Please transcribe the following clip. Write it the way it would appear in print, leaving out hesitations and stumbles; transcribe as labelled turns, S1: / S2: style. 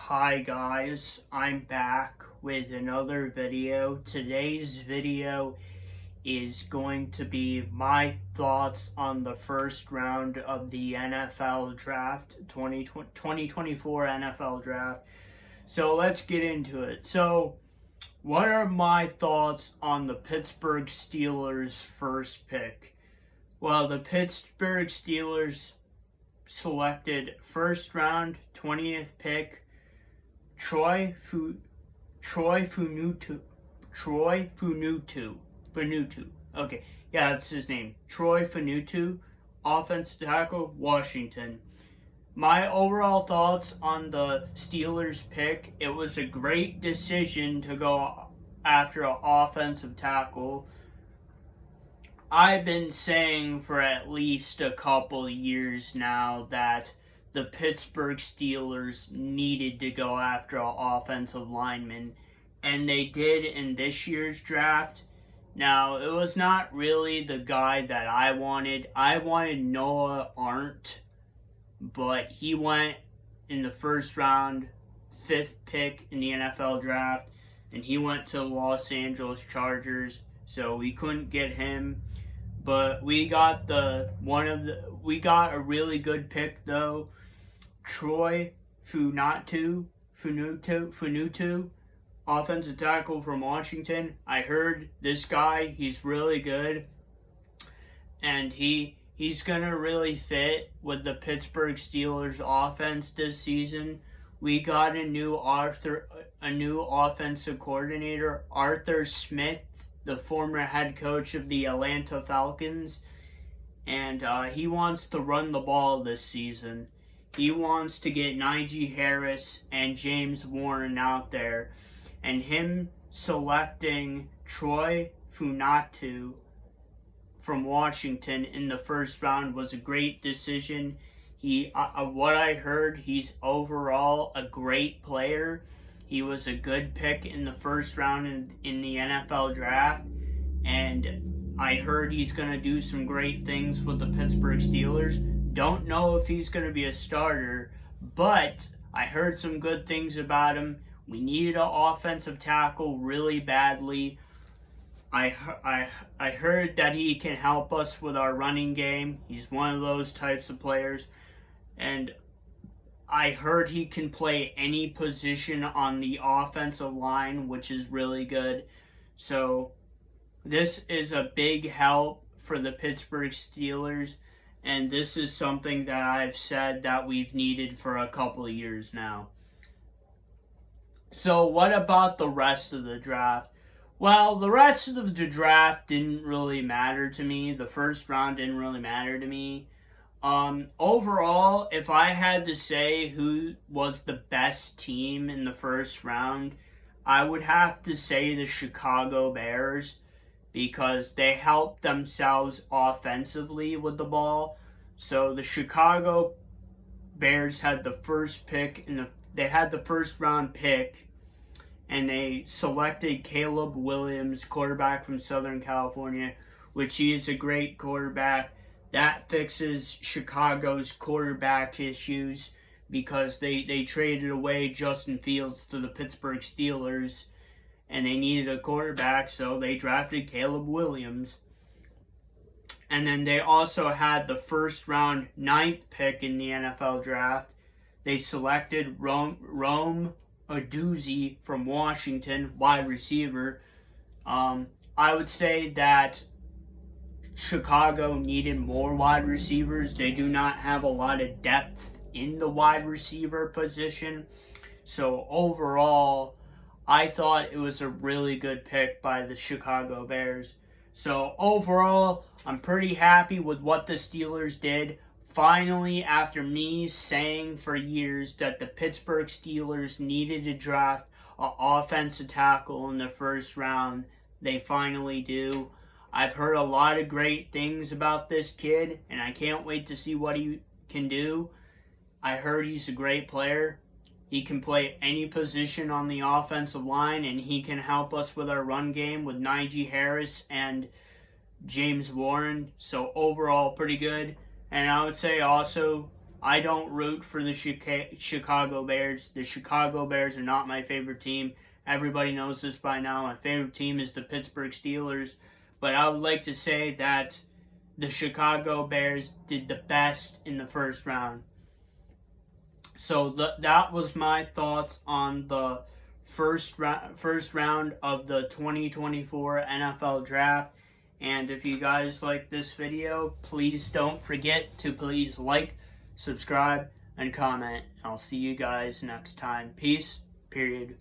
S1: Hi guys, I'm back with another video. Today's video is going to be my thoughts on the first round of the NFL draft, 2024 NFL draft. So let's get into it. So, what are my thoughts on the Pittsburgh Steelers' first pick? Well, the Pittsburgh Steelers selected first round, 20th pick, Troy Funutu. Okay, yeah, that's his name. Troy Funutu, offensive tackle, Washington. My overall thoughts on the Steelers pick, it was a great decision to go after an offensive tackle. I've been saying for at least a couple years now that the Pittsburgh Steelers needed to go after an offensive lineman, and they did in this year's draft. Now, it was not really the guy that I wanted. I wanted Noah Arndt, but he went in the first round, 5th pick in the NFL draft, and he went to the Los Angeles Chargers, so we couldn't get him. But we got a really good pick though. Troy Funutu, offensive tackle from Washington. I heard this guy, he's really good, and he's gonna really fit with the Pittsburgh Steelers offense this season. We got a new offensive coordinator, Arthur Smith, the former head coach of the Atlanta Falcons, and he wants to run the ball this season. He wants to get Najee Harris and James Warren out there, and him selecting Troy Funutu from Washington in the first round was a great decision. What I heard, he's overall a great player. He was a good pick in the first round in the NFL draft, and I heard he's going to do some great things with the Pittsburgh Steelers. Don't know if he's going to be a starter, but I heard some good things about him. We needed an offensive tackle really badly. I heard that he can help us with our running game. He's one of those types of players, and I heard he can play any position on the offensive line, which is really good. So this is a big help for the Pittsburgh Steelers, and this is something that I've said that we've needed for a couple of years now. So what about the rest of the draft? Well, the rest of the draft didn't really matter to me. The first round didn't really matter to me. Overall, if I had to say who was the best team in the first round, I would have to say the Chicago Bears, because they helped themselves offensively with the ball. So the Chicago Bears had the first pick they had the first round pick, and they selected Caleb Williams, quarterback from Southern California, which he is a great quarterback. That fixes Chicago's quarterback issues because they traded away Justin Fields to the Pittsburgh Steelers, and they needed a quarterback, so they drafted Caleb Williams. And then they also had the first round 9th pick in the NFL draft. They selected Rome Odunze from Washington, wide receiver. I would say that Chicago needed more wide receivers. They do not have a lot of depth in the wide receiver position. So overall, I thought it was a really good pick by the Chicago Bears. So overall, I'm pretty happy with what the Steelers did. Finally, after me saying for years that the Pittsburgh Steelers needed to draft an offensive tackle in the first round, they finally do. I've heard a lot of great things about this kid, and I can't wait to see what he can do. I heard he's a great player. He can play any position on the offensive line, and he can help us with our run game with Najee Harris and James Warren. So overall, pretty good. And I would say also, I don't root for the Chicago Bears. The Chicago Bears are not my favorite team. Everybody knows this by now. My favorite team is the Pittsburgh Steelers. But I would like to say that the Chicago Bears did the best in the first round. So that was my thoughts on the first round of the 2024 NFL Draft. And if you guys like this video, please don't forget to please like, subscribe, and comment. I'll see you guys next time. Peace. Period.